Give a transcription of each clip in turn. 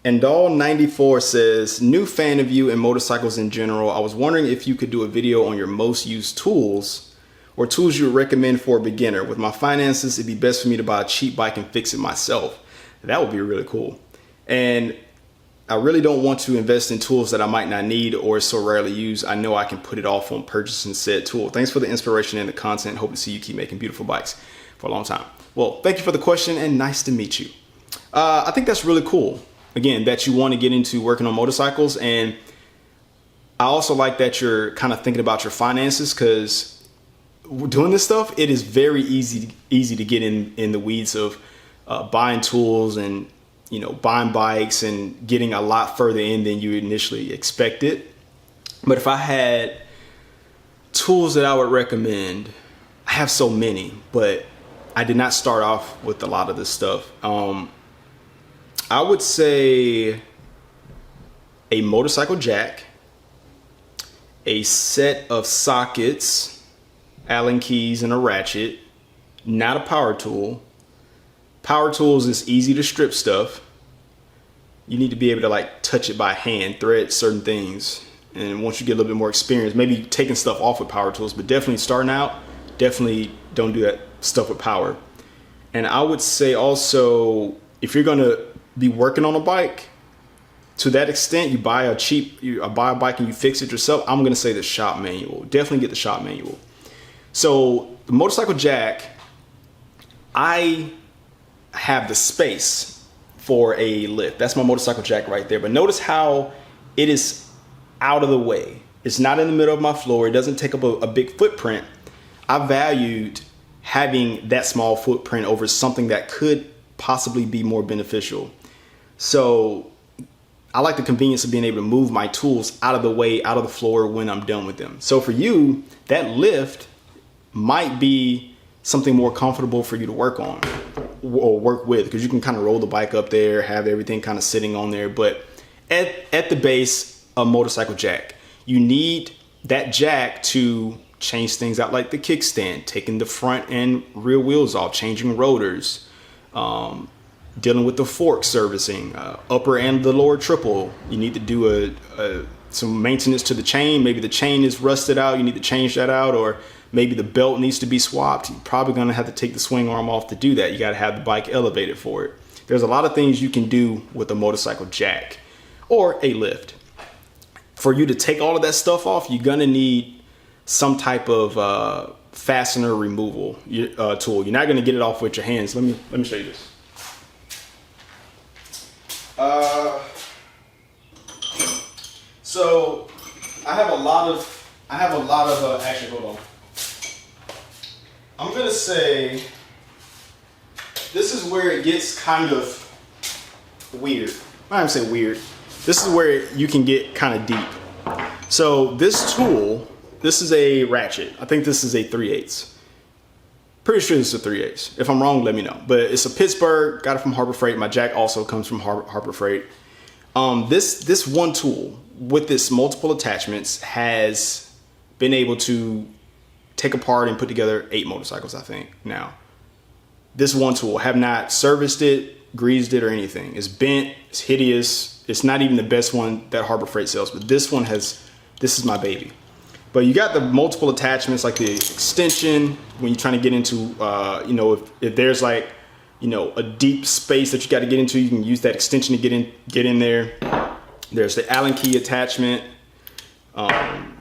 And Doll94 says, new fan of you and motorcycles in general. I was wondering if you could do a video on your most used tools or tools you would recommend for a beginner. With my finances, it'd be best for me to buy a cheap bike and fix it myself. That would be really cool. And I really don't want to invest in tools that I might not need or so rarely use. I know I can put it off on purchasing said tool. Thanks for the inspiration and the content. Hope to see you keep making beautiful bikes for a long time. Well, thank you for the question and nice to meet you. I think that's really cool. Again, that you want to get into working on motorcycles. And I also like that you're kind of thinking about your finances, because doing this stuff, it is very easy to get in the weeds of buying tools and, you know, buying bikes and getting a lot further in than you initially expected. But if I had tools that I would recommend, I have so many, but I did not start off with a lot of this stuff. I would say a motorcycle jack, a set of sockets, Allen keys, and a ratchet. Not a power tool. Power tools is easy to strip stuff. You need to be able to like touch it by hand, thread certain things. And once you get a little bit more experience, maybe taking stuff off with power tools, but definitely starting out, definitely don't do that stuff with power. And I would say also, if you're gonna be working on a bike, to that extent, you buy a bike and you fix it yourself, I'm gonna say the shop manual. Definitely get the shop manual. So the motorcycle jack, I have the space for a lift. That's my motorcycle jack right there. But notice how it is out of the way. It's not in the middle of my floor. It doesn't take up a big footprint. I valued having that small footprint over something that could possibly be more beneficial. So I like the convenience of being able to move my tools out of the way, out of the floor when I'm done with them. So for you, that lift might be something more comfortable for you to work on or work with, because you can kind of roll the bike up there, have everything kind of sitting on there. But at the base, a motorcycle jack, you need that jack to change things out, like the kickstand, taking the front and rear wheels off, changing rotors, dealing with the fork servicing, upper and the lower triple. You need to do some maintenance to the chain. Maybe the chain is rusted out, you need to change that out, or maybe the belt needs to be swapped. You're probably gonna have to take the swing arm off to do that. You gotta have the bike elevated for it. There's a lot of things you can do with a motorcycle jack or a lift. For you to take all of that stuff off, you're gonna need some type of fastener removal tool. You're not gonna get it off with your hands. Let me show you this. So I have a lot of actually, hold on. I'm gonna say this is where it gets kind of weird. I don't say weird. This is where you can get kind of deep. So this tool, this is a ratchet. I think this is a 3/8. Pretty sure this is a 3/8. If I'm wrong, let me know. But it's a Pittsburgh, got it from Harbor Freight. My jack also comes from Harbor Freight. This one tool with this multiple attachments has been able to take apart and put together 8 motorcycles, I think, now. This one tool, have not serviced it, greased it, or anything. It's bent, it's hideous. It's not even the best one that Harbor Freight sells, but this is my baby. But you got the multiple attachments, like the extension, when you're trying to get into, you know, if there's like, you know, a deep space that you got to get into, you can use that extension to get in there. There's the Allen key attachment.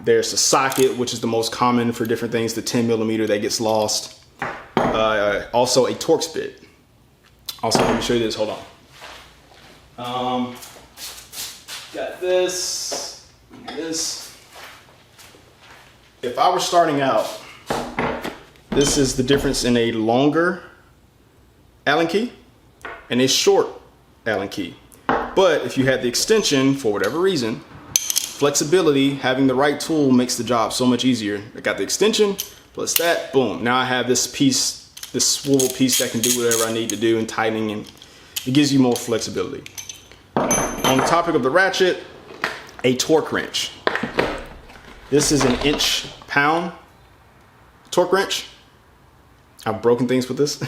There's the socket, which is the most common for different things, the 10mm that gets lost. Also a Torx bit. Also, let me show you this, hold on. Got this. If I were starting out, this is the difference in a longer Allen key and a short Allen key. But if you had the extension, for whatever reason, flexibility, having the right tool makes the job so much easier. I got the extension, plus that, boom. Now I have this piece, this swivel piece that can do whatever I need to do in tightening, and it gives you more flexibility. On the topic of the ratchet, a torque wrench. This is an inch-pound torque wrench. I've broken things with this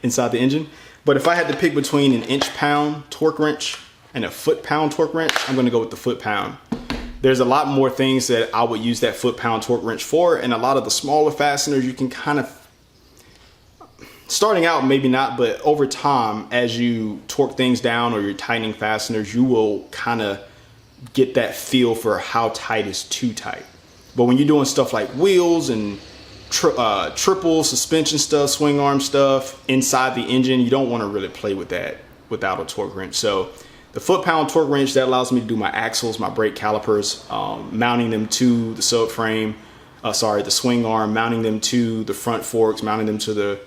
inside the engine. But if I had to pick between an inch-pound torque wrench and a foot-pound torque wrench, I'm going to go with the foot-pound. There's a lot more things that I would use that foot-pound torque wrench for, and a lot of the smaller fasteners you can kind of, starting out maybe not, but over time as you torque things down or you're tightening fasteners, you will kind of get that feel for how tight is too tight. But when you're doing stuff like wheels and triple suspension stuff, swing arm stuff inside the engine, you don't want to really play with that without a torque wrench. So the foot-pound torque wrench, that allows me to do my axles, my brake calipers, mounting them to the subframe, the swing arm, mounting them to the front forks, mounting them to the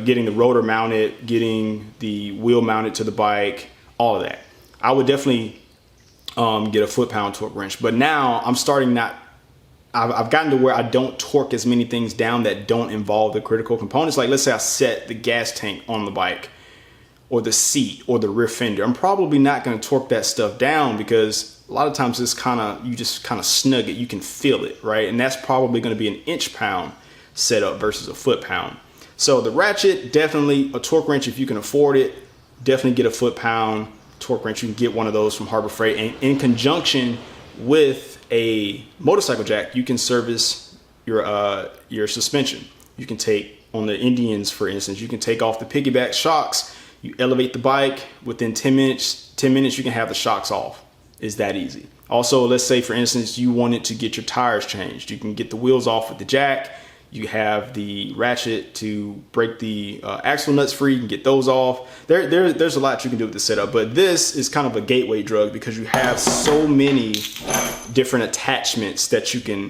getting the rotor mounted, getting the wheel mounted to the bike, all of that. I would definitely get a foot-pound torque wrench. But now I'm starting I've gotten to where I don't torque as many things down that don't involve the critical components. Like let's say I set the gas tank on the bike or the seat or the rear fender. I'm probably not going to torque that stuff down because a lot of times you just kind of snug it. You can feel it, right? And that's probably going to be an inch-pound setup versus a foot-pound. So the ratchet, definitely a torque wrench if you can afford it. Definitely get a foot-pound torque wrench. You can get one of those from Harbor Freight, and in conjunction with a motorcycle jack, you can service your suspension. You can take, on the Indians for instance, you can take off the piggyback shocks, you elevate the bike, within 10 minutes you can have the shocks off. It's that easy. Also, let's say for instance you wanted to get your tires changed, you can get the wheels off with the jack. You have the ratchet to break the axle nuts free. You can get those off. There's a lot you can do with the setup, but this is kind of a gateway drug because you have so many different attachments that you can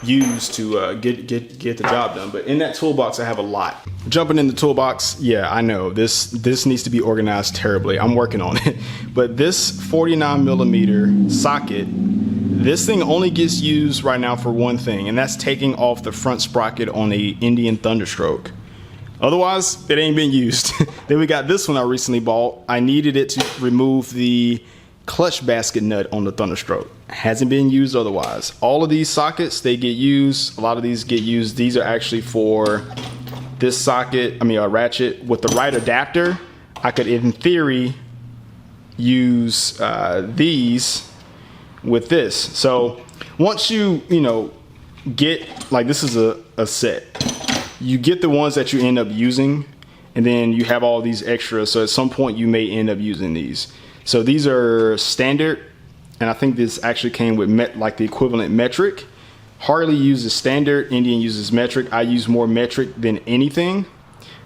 use to get the job done. But in that toolbox, I have a lot. Jumping in the toolbox, yeah, I know this needs to be organized terribly. I'm working on it. But this 49mm socket, this thing only gets used right now for one thing, and that's taking off the front sprocket on a Indian Thunderstroke. Otherwise, it ain't been used. Then we got this one I recently bought. I needed it to remove the clutch basket nut on the Thunderstroke. Hasn't been used otherwise. All of these sockets, they get used. A lot of these get used. These are actually for this socket, a ratchet. With the right adapter, I could, in theory, use these with this. So once you get, like, this is a set, you get the ones that you end up using, and then you have all these extras, so at some point you may end up using these. So these are standard, and I think this actually came with like the equivalent metric. Harley uses standard, Indian uses metric. I use more metric than anything.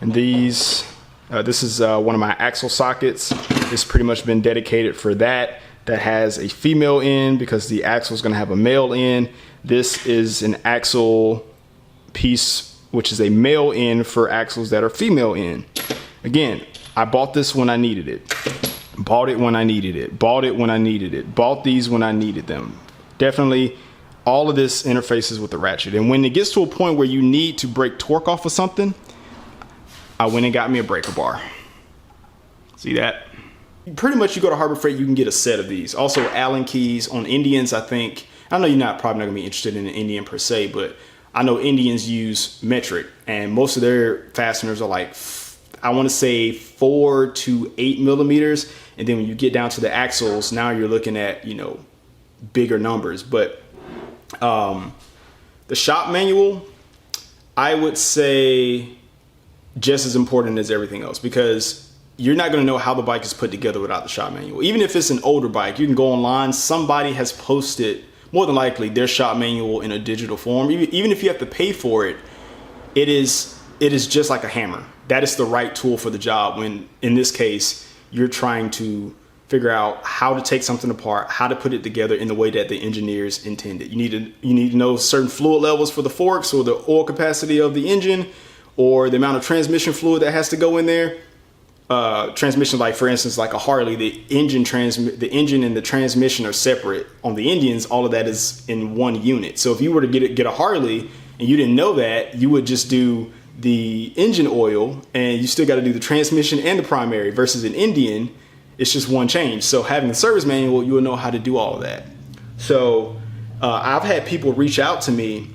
And these this is one of my axle sockets. It's pretty much been dedicated for that. That has a female end because the axle is going to have a male end. This is an axle piece, which is a male end for axles that are female end. Again, I bought this when I needed it. Bought it when I needed it. Bought it when I needed it. Bought these when I needed them. Definitely all of this interfaces with the ratchet. And when it gets to a point where you need to break torque off of something, I went and got me a breaker bar. See that? Pretty much you go to Harbor Freight, you can get a set of these. Also Allen keys on Indians, I know you're probably not gonna be interested in an Indian per se, but I know Indians use metric, and most of their fasteners are like, I wanna say 4 to 8 millimeters. And then when you get down to the axles, now you're looking at, bigger numbers. But the shop manual, I would say just as important as everything else, because you're not going to know how the bike is put together without the shop manual. Even if it's an older bike, you can go online. Somebody has posted, more than likely, their shop manual in a digital form. Even if you have to pay for it, it is just like a hammer. That is the right tool for the job when, in this case, you're trying to figure out how to take something apart, how to put it together in the way that the engineers intended. You need to know certain fluid levels for the forks, or the oil capacity of the engine, or the amount of transmission fluid that has to go in there. Transmission, like for instance, like a Harley, the engine and the transmission are separate. On the Indians, all of that is in one unit. So if you were to get a Harley and you didn't know that, you would just do the engine oil, and you still got to do the transmission and the primary. Versus an Indian, it's just one change. So having the service manual, you will know how to do all of that. So I've had people reach out to me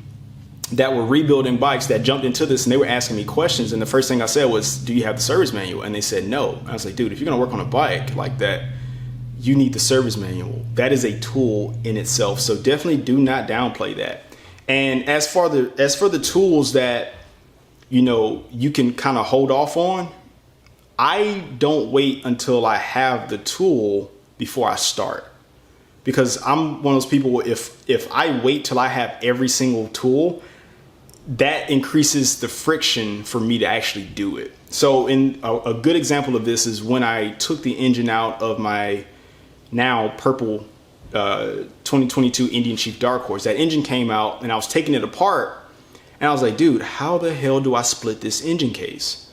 that were rebuilding bikes that jumped into this, and they were asking me questions. And the first thing I said was, do you have the service manual? And they said no. I was like, dude, if you're gonna work on a bike like that, you need the service manual. That is a tool in itself. So definitely do not downplay that. And as for the tools that, you know, you can kind of hold off on, I don't wait until I have the tool before I start. Because I'm one of those people, if I wait till I have every single tool, that increases the friction for me to actually do it. So in a good example of this is when I took the engine out of my now purple 2022 Indian Chief Dark Horse. That engine came out and I was taking it apart and I was like, dude, how the hell do I split this engine case?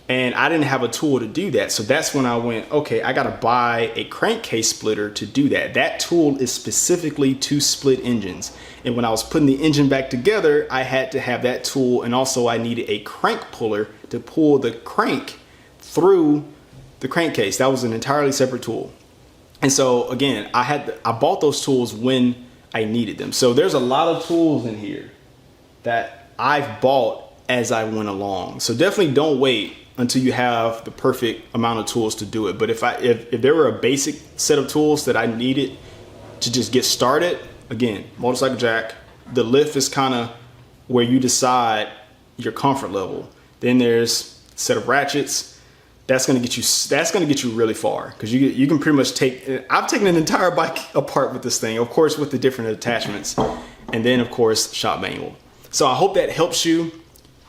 And I didn't have a tool to do that. So that's when I went, okay, I got to buy a crankcase splitter to do that. That tool is specifically to split engines. And when I was putting the engine back together, I had to have that tool. And also I needed a crank puller to pull the crank through the crankcase. That was an entirely separate tool. And so again, I bought those tools when I needed them. So there's a lot of tools in here that I've bought as I went along. So definitely don't wait until you have the perfect amount of tools to do it. But if there were a basic set of tools that I needed to just get started, again, motorcycle jack, the lift is kind of where you decide your comfort level. Then there's a set of ratchets. That's gonna get you really far, because you can pretty much I've taken an entire bike apart with this thing, of course, with the different attachments, and then of course shop manual. So I hope that helps you.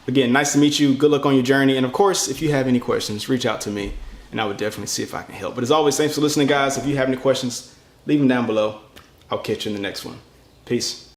Again, nice to meet you. Good luck on your journey. And of course, if you have any questions, reach out to me and I would definitely see if I can help. But as always, thanks for listening, guys. If you have any questions, leave them down below. I'll catch you in the next one. Peace.